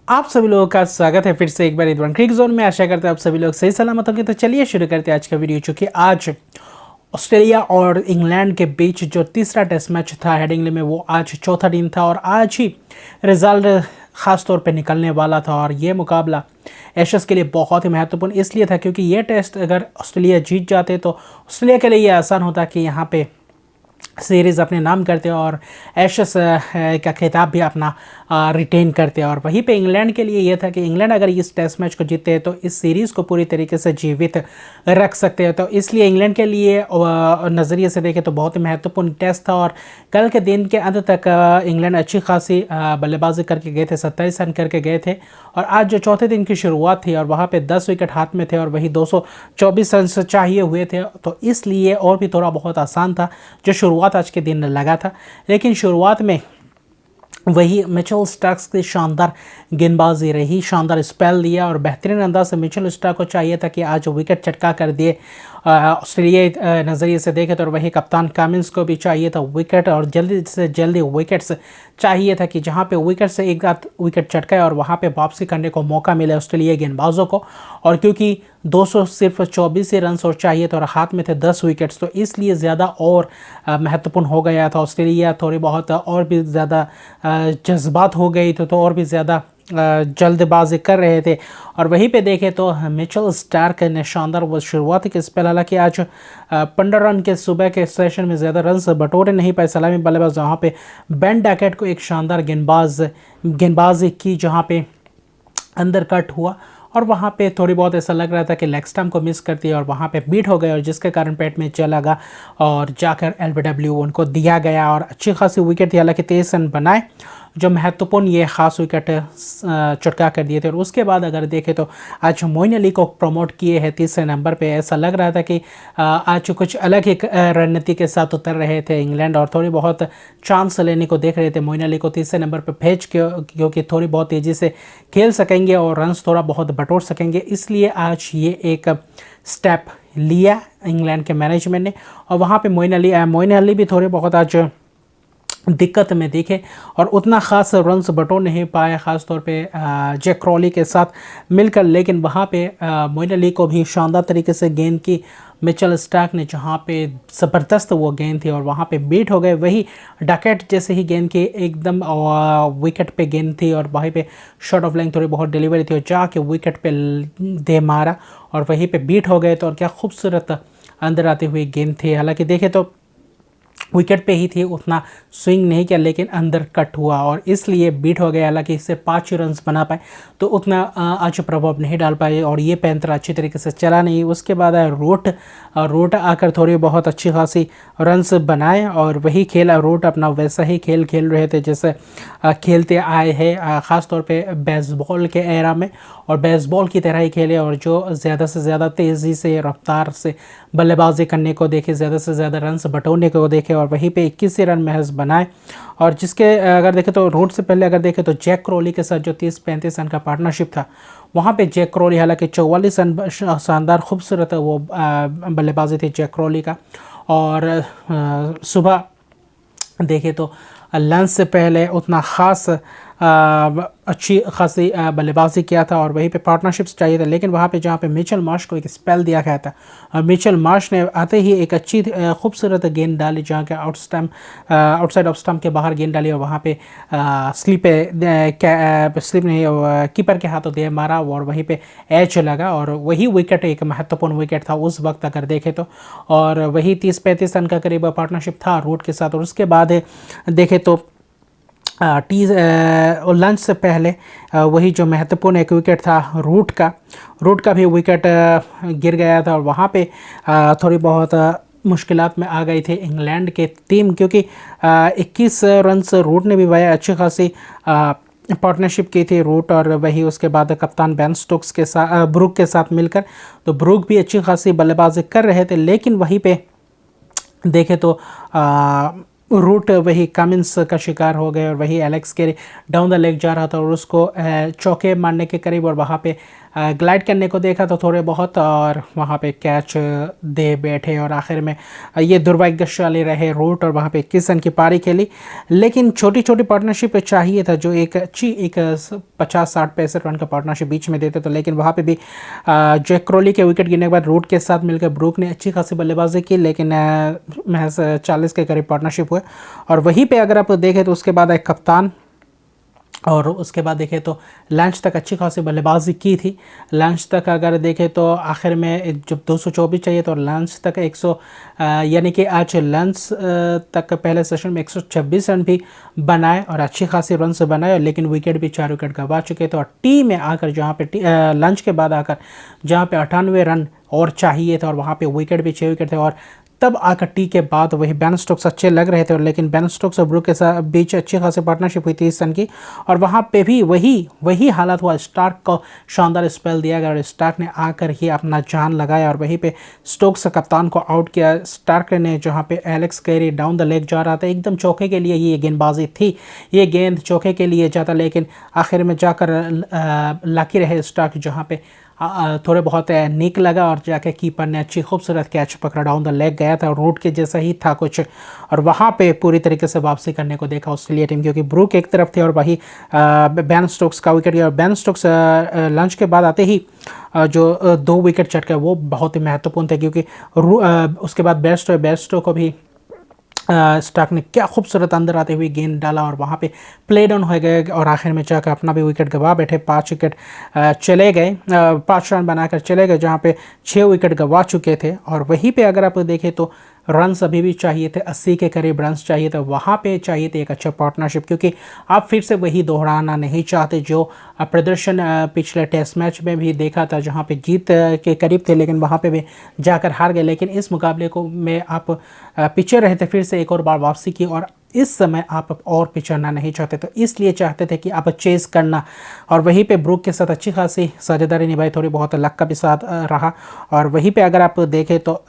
आप सभी लोगों का स्वागत है फिर से एक बार इधर क्रिक जोन में। आशा करते हैं आप सभी लोग सही सलामत होंगे। तो चलिए शुरू करते हैं आज का वीडियो। चूँकि आज ऑस्ट्रेलिया और इंग्लैंड के बीच जो तीसरा टेस्ट मैच था हेडिंगली में, वो आज चौथा दिन था और आज ही रिजल्ट ख़ास तौर पे निकलने वाला था। और ये मुकाबला एशेस के लिए बहुत ही महत्वपूर्ण इसलिए था क्योंकि ये टेस्ट अगर ऑस्ट्रेलिया जीत जाते तो ऑस्ट्रेलिया के लिए ये आसान होता कि यहाँ पे सीरीज़ अपने नाम करते और एशेस का खिताब भी अपना रिटेन करते। और वहीं पे इंग्लैंड के लिए ये था कि इंग्लैंड अगर इस टेस्ट मैच को जीतते हैं तो इस सीरीज़ को पूरी तरीके से जीवित रख सकते हैं। तो इसलिए इंग्लैंड के लिए नज़रिए से देखें तो बहुत ही महत्वपूर्ण टेस्ट था। और कल के दिन के अंत तक इंग्लैंड अच्छी खासी बल्लेबाजी करके गए थे, 27 रन करके गए थे। और आज जो चौथे दिन की शुरुआत थी और वहाँ पे 10 विकेट हाथ में थे और वही 224 रन चाहिए हुए थे, तो इसलिए और भी थोड़ा बहुत आसान था जो शुरुआत आज के दिन लगा था। लेकिन शुरुआत में वही मिचेल स्टार्क की शानदार गेंदबाजी रही, शानदार स्पेल दिया और बेहतरीन अंदाज से मिचेल स्टार्क को चाहिए था कि आज विकेट चटका कर दिए ऑस्ट्रेलियाई नज़रिए से देखें तो। और वही कप्तान कामिंस को भी चाहिए था विकेट और जल्दी से जल्दी विकेट्स चाहिए था कि जहां पे विकेट से एक आध विकेट चटकाए और वहां पे वापसी करने को मौका मिले ऑस्ट्रेलियाई गेंदबाजों को। और क्योंकि 200 सिर्फ 24 ही रन और चाहिए तो और हाथ में थे 10 विकेट्स, तो इसलिए ज़्यादा और महत्वपूर्ण हो गया था। ऑस्ट्रेलिया थोड़ी बहुत और भी ज़्यादा जज्बात हो गई तो और भी ज़्यादा जल्दबाजी कर रहे थे। और वहीं पे देखें तो मिचेल स्टार्क ने शानदार वो शुरुआती के स्पेल, हालांकि आज 15 रन के सुबह के सेशन में ज़्यादा रन बटोरे नहीं पाए सलामी बल्लेबाज, जहाँ पे बेन डैकेट को एक शानदार गेंदबाजी की जहाँ पे अंदर कट हुआ और वहाँ पे थोड़ी बहुत ऐसा लग रहा था कि लेग स्टंप को मिस करती है और वहाँ पे बीट हो गए और जिसके कारण पेट में चला गया और जाकर एलबीडब्ल्यू उनको दिया गया और अच्छी खासी विकेट थी, हालांकि 23 रन बनाए जो महत्वपूर्ण ये ख़ास विकेट चटका कर दिए थे। और उसके बाद अगर देखें तो आज मोइन अली को प्रमोट किए हैं तीसरे नंबर पे। ऐसा लग रहा था कि आज कुछ अलग ही रणनीति के साथ उतर रहे थे इंग्लैंड और थोड़ी बहुत चांस लेने को देख रहे थे मोइन अली को तीसरे नंबर पे भेज के, क्योंकि थोड़ी बहुत तेज़ी से खेल सकेंगे और रन्स थोड़ा बहुत बटोर सकेंगे। इसलिए आज ये एक स्टेप लिया इंग्लैंड के मैनेजमेंट ने। और वहाँ पर मोइन अली भी थोड़े बहुत आज दिक्कत में दिखे और उतना ख़ास रन्स बटोर नहीं पाए, ख़ास तौर पे जैक क्रॉली के साथ मिलकर। लेकिन वहाँ पे मोइन अली को भी शानदार तरीके से गेंद की मिचेल स्टार्क ने, जहाँ पे ज़बरदस्त वो गेंद थी और वहाँ पे बीट हो गए। वही डैकेट जैसे ही गेंद की एकदम विकेट पे गेंद थी और वहीं पे शॉट ऑफ लेंथ थोड़ी बहुत डिलीवरी थी और जाके विकेट पे दे मारा और वहीं पे बीट हो गए। तो और क्या खूबसूरत अंदर आती हुई गेंद थी, हालांकि देखें तो विकेट पे ही थी, उतना स्विंग नहीं किया लेकिन अंदर कट हुआ और इसलिए बीट हो गया। हालांकि इससे 5 रन बना पाए तो उतना आज प्रभाव नहीं डाल पाए और ये पैंतरा अच्छी तरीके से चला नहीं। उसके बाद आया रूट आकर थोड़ी बहुत अच्छी खासी रन्स बनाए और वही खेला। रूट अपना वैसा ही खेल रहे थे जैसे खेलते आए हैं, ख़ास तौर पे बेसबॉल के एरा में, और बेसबॉल की तरह ही खेले और जो ज़्यादा से ज़्यादा तेज़ी से रफ्तार से बल्लेबाजी करने को देखे, ज़्यादा से ज़्यादा रन्स बटोरने को देखे और वहीं पे 21 रन महज बनाए। और जिसके अगर देखें तो रूट से पहले अगर देखें तो जैक क्रॉली के साथ जो 30-35 रन का पार्टनरशिप था, वहाँ पे जैक क्रॉली हालांकि 44 रन शानदार खूबसूरत वो बल्लेबाजी थी जैक क्रॉली का। और सुबह देखें तो लंच से पहले उतना ख़ास अच्छी खासी बल्लेबाजी किया था और वहीं पे पार्टनरशिप्स चाहिए था। लेकिन वहाँ पे जहाँ पे मिचेल मार्श को एक स्पेल दिया गया था और मिचेल मार्श ने आते ही एक अच्छी खूबसूरत गेंद डाली जहाँ के आउटसाइड ऑफ स्टंप के बाहर गेंद डाली और वहाँ पे स्लिप नहीं कीपर के हाथों दे मारा और वहीं पे एच लगा और वही विकेट एक महत्वपूर्ण विकेट था उस वक्त अगर देखें तो। और वही 30-35 रन का करीब पार्टनरशिप था रूट के साथ। और उसके बाद देखें तो लंच से पहले वही जो महत्वपूर्ण एक विकेट था रूट का भी विकेट गिर गया था और वहाँ पे थोड़ी बहुत मुश्किलात में आ गई थी इंग्लैंड के टीम, क्योंकि 21 रन रूट ने भी भाई अच्छी खासी पार्टनरशिप की थी रूट और वही उसके बाद कप्तान बेन स्टोक्स के साथ ब्रूक के साथ मिलकर, तो ब्रूक भी अच्छी खासी बल्लेबाजी कर रहे थे। लेकिन वहीं पे देखें तो रूट वही कमिंस का शिकार हो गए और वही एलेक्स के डाउन द लेग जा रहा था और उसको चौके मारने के करीब और वहाँ पे ग्लाइड करने को देखा तो थोड़े बहुत, और वहाँ पे कैच दे बैठे और आखिर में ये दुर्भाग्यशाली रहे रूट और वहाँ पे 21 रन की पारी खेली। लेकिन छोटी छोटी पार्टनरशिप चाहिए था जो एक अच्छी एक 50-60-65 रन का पार्टनरशिप बीच में देते तो, लेकिन वहाँ पे भी जैक क्रोली के विकेट गिरने के बाद रूट के साथ मिलकर ब्रूक ने अच्छी खासी बल्लेबाजी की, लेकिन महज 40 के करीब पार्टनरशिप हुए। और वहीं पे अगर आप देखें तो उसके बाद एक कप्तान और उसके बाद देखें तो लंच तक अच्छी खासी बल्लेबाजी की थी। लंच तक अगर देखें तो आखिर में जब 224 चाहिए तो लंच तक 100 यानी कि आज लंच तक पहले सेशन में 126 रन भी बनाए और अच्छी खासी रन से बनाए, लेकिन विकेट भी 4 विकेट गंवा चुके थे। और टी में आकर जहाँ पे लंच के बाद आकर जहाँ पे 98 रन और चाहिए थे और वहाँ पे विकेट भी 6 विकेट थे, और तब आकर टी के बाद वही बेन स्टोक्स अच्छे लग रहे थे, और लेकिन बेन स्टोक्स और ब्रूक के साथ बीच अच्छी खासी पार्टनरशिप हुई 30 रन की, और वहाँ पे भी वही हालत हुआ। स्टार्क को शानदार स्पेल दिया गया और स्टार्क ने आकर ही अपना जान लगाया और वहीं पे स्टोक्स कप्तान को आउट किया। स्टार्क ने जहाँ पे Alex Carey down the leg जा रहा था, एकदम चौके के लिए ये गेंदबाजी थी, ये गेंद चौके के लिए जाता, लेकिन आखिर में जाकर लकी रहे स्टार्क, जहाँ पे थोड़े बहुत नीक लगा और जाके कीपर ने अच्छी खूबसूरत कैच पकड़ा, डाउन द लेग गया था और रूट के जैसा ही था कुछ, और वहाँ पे पूरी तरीके से वापसी करने को देखा ऑस्ट्रेलिया टीम, क्योंकि ब्रूक एक तरफ थे और वही बेन स्टोक्स का विकेट गया। और बेन स्टोक्स लंच के बाद आते ही जो 2 विकेट चटके वो बहुत ही महत्वपूर्ण थे, क्योंकि उसके बाद बेस्टो को भी स्टार्क ने क्या खूबसूरत अंदर आते हुए गेंद डाला और वहाँ पे प्ले डाउन हो गए और आखिर में जाकर अपना भी विकेट गंवा बैठे। 5 विकेट चले गए, 5 रन बनाकर चले गए, जहाँ पे 6 विकेट गंवा चुके थे। और वहीं पे अगर आप देखें तो रन्स अभी भी चाहिए थे, 80 के करीब रन्स चाहिए थे, वहाँ पे चाहिए थे एक अच्छा पार्टनरशिप, क्योंकि आप फिर से वही दोहराना नहीं चाहते जो प्रदर्शन पिछले टेस्ट मैच में भी देखा था, जहाँ पे जीत के करीब थे लेकिन वहाँ पे भी जाकर हार गए। लेकिन इस मुकाबले को में आप पीछे रहे थे, फिर से एक और बार वापसी की और इस समय आप और पिछड़ना नहीं चाहते, तो इसलिए चाहते थे कि आप चेस करना। और वहीं पे ब्रूक के साथ अच्छी खासी साझेदारी निभाई, थोड़ी बहुत लक का भी साथ रहा। और वहीं पे अगर आप देखें तो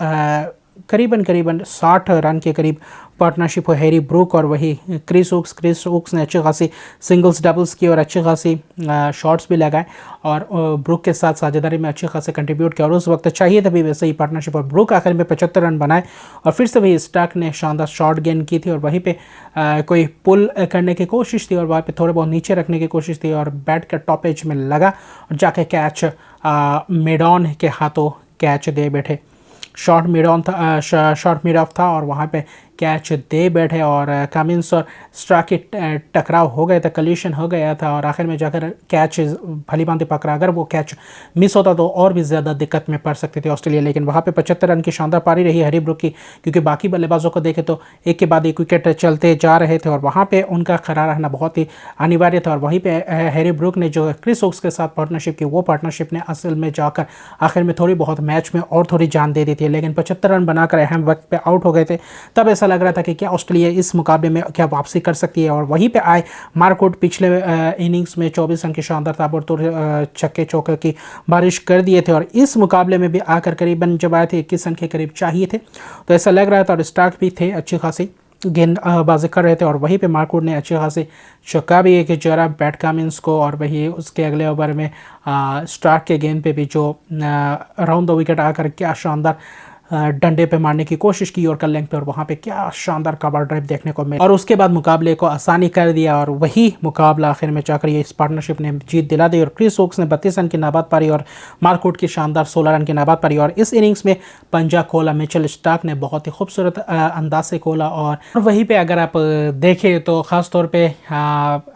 करीबन 60 रन के करीब पार्टनरशिप हो हैरी ब्रूक और वही क्रिस ओक्स ने अच्छी खासी सिंगल्स डबल्स की और अच्छी खासी शॉट्स भी लगाए और ब्रूक के साथ साझेदारी में अच्छी खासे कंट्रीब्यूट किया। और उस वक्त चाहिए था भी वैसे ही पार्टनरशिप, और ब्रूक आखिर में 75 रन बनाए और फिर से वही स्टार्क ने शानदार शॉट गेंद की थी और वहीं पे कोई पुल करने की कोशिश थी और वहाँ पे थोड़े बहुत नीचे रखने की कोशिश थी और बैट का टॉप एज में लगा और जाके कैच मेडॉन के हाथों कैच दे बैठे। शॉर्ट मिड ऑफ था और वहाँ पे कैच दे बैठे और कमिंस और स्ट्राक की टकराव हो गया था, कलीशन हो गया था और आखिर में जाकर कैच भली भांति पकड़ा। अगर वो कैच मिस होता तो और भी ज़्यादा दिक्कत में पड़ सकती थी ऑस्ट्रेलिया, लेकिन वहाँ पे 75 रन की शानदार पारी रही हैरी ब्रूक की, क्योंकि बाकी बल्लेबाजों को देखें तो एक के बाद एक विकेट चलते जा रहे थे और वहाँ पर उनका खड़ा रहना बहुत ही अनिवार्य था। और वहीं पर हैरी ब्रूक ने जो क्रिस ओक्स के साथ पार्टनरशिप की, वो पार्टनरशिप ने असल में जाकर आखिर में थोड़ी बहुत मैच में और थोड़ी जान दे दी थी, लेकिन 75 रन बनाकर अहम वक्त पे आउट हो गए थे। तब ऐसा लग रहा था कि क्या ऑस्ट्रेलिया इस मुकाबले में क्या वापसी कर सकती है। और वहीं पे आए मार्कवुड, पिछले इनिंग्स में 24 रन की शानदार ताबड़तोड़ छक्के चौके की बारिश कर दिए थे और इस मुकाबले में भी आकर करीबन जब आए थे 21 रन के करीब चाहिए थे, तो ऐसा लग रहा था। और स्टार्क भी थे अच्छी खासी गेंदबाजी कर रहे थे और वहीं पे मार्कवुड ने अच्छे खासे चौका भी एक जरा पैट कमिंस को, और वही उसके अगले ओवर में स्टार्क के गेंद पे भी जो अराउंड द विकेट आकर क्या शानदार डंडे पे मारने की कोशिश की और लेंथ पे, और वहाँ पे क्या शानदार कवर ड्राइव देखने को मिला और उसके बाद मुकाबले को आसानी कर दिया। और वही मुकाबला आखिर में जाकर ये इस पार्टनरशिप ने जीत दिला दी और क्रिस ओक्स ने 32 रन की नाबाद पारी और मार्कवुड की शानदार 16 रन की नाबाद पारी। और इस इनिंग्स में पंजा खोला मिचेल स्टार्क ने बहुत ही खूबसूरत अंदाज से खोला। और वहीं पर अगर आप देखें तो ख़ास तौर पर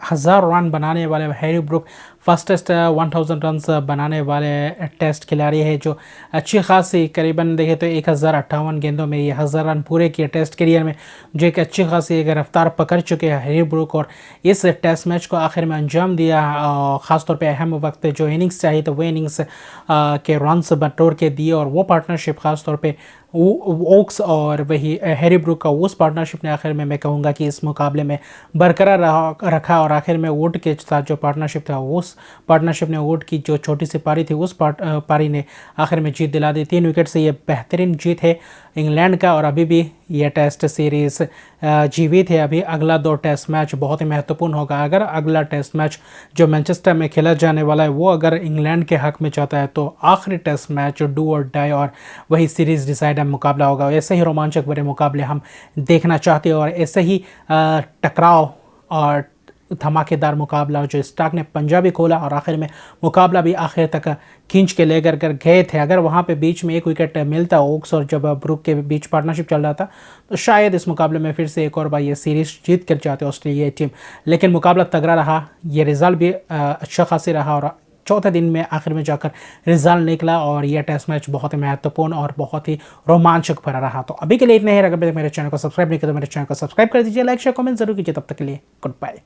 1000 रन बनाने वाले हैरी ब्रूक फर्स्टेस्ट 1000 रन्स बनाने वाले टेस्ट खिलाड़ी है, जो अच्छी खासी करीबन देखे तो 1058 गेंदों में ये 1000 रन पूरे किए टेस्ट करियर में, जो एक अच्छी खासी एक रफ्तार पकड़ चुके हैं हैरी ब्रूक। और इस टेस्ट मैच को आखिर में अंजाम दिया, ख़ासतौर पे अहम वक्त जो इनिंग्स चाहिए तो वो इनिंग्स के रन्स बटोर के दिए और वो पार्टनरशिप ख़ासतौर पे ओक्स और वही हैरी ब्रूक का उस पार्टनरशिप ने आखिर में मैं कहूँगा कि इस मुकाबले में बरकरार रखा। और आखिर में वुड के साथ जो पार्टनरशिप था, उस पार्टनरशिप ने वुड की जो छोटी सी पारी थी उस पारी ने आखिर में जीत दिला दी। 3 विकेट से ये बेहतरीन जीत है इंग्लैंड का और अभी भी ये टेस्ट सीरीज़ जीवित है। अभी अगला 2 टेस्ट मैच बहुत ही महत्वपूर्ण होगा। अगर अगला टेस्ट मैच जो मैनचेस्टर में खेला जाने वाला है वो अगर इंग्लैंड के हक में जाता है तो आखिरी टेस्ट मैच डू और डाई और वही सीरीज़ डिसाइडर मुकाबला होगा। ऐसे ही रोमांचक भरे मुकाबले हम देखना चाहते हैं और ऐसे ही टकराव और धमाकेदार मुकाबला जो स्टार्क ने पंजाबी खोला और आखिर में मुकाबला भी आखिर तक खींच के लेकर कर गए थे। अगर वहाँ पे बीच में एक विकेट मिलता ओक्स और जब ब्रुक के बीच पार्टनरशिप चल रहा था तो शायद इस मुकाबले में फिर से एक और बार ये सीरीज़ जीत कर जाते ऑस्ट्रेलिया टीम। लेकिन मुकाबला तगड़ा रहा, ये रिज़ल्ट भी अच्छा खासी रहा और चौथे दिन में आखिर में जाकर रिजल्ट निकला और यह टेस्ट मैच बहुत ही महत्वपूर्ण और बहुत ही रोमांचक भरा रहा। तो अभी के लिए इतने ही। अगर मेरे चैनल को सब्सक्राइब नहीं किया तो मेरे चैनल को सब्सक्राइब कर दीजिए, लाइक शेयर कमेंट जरूर कीजिए। तब तक के लिए गुड बाय।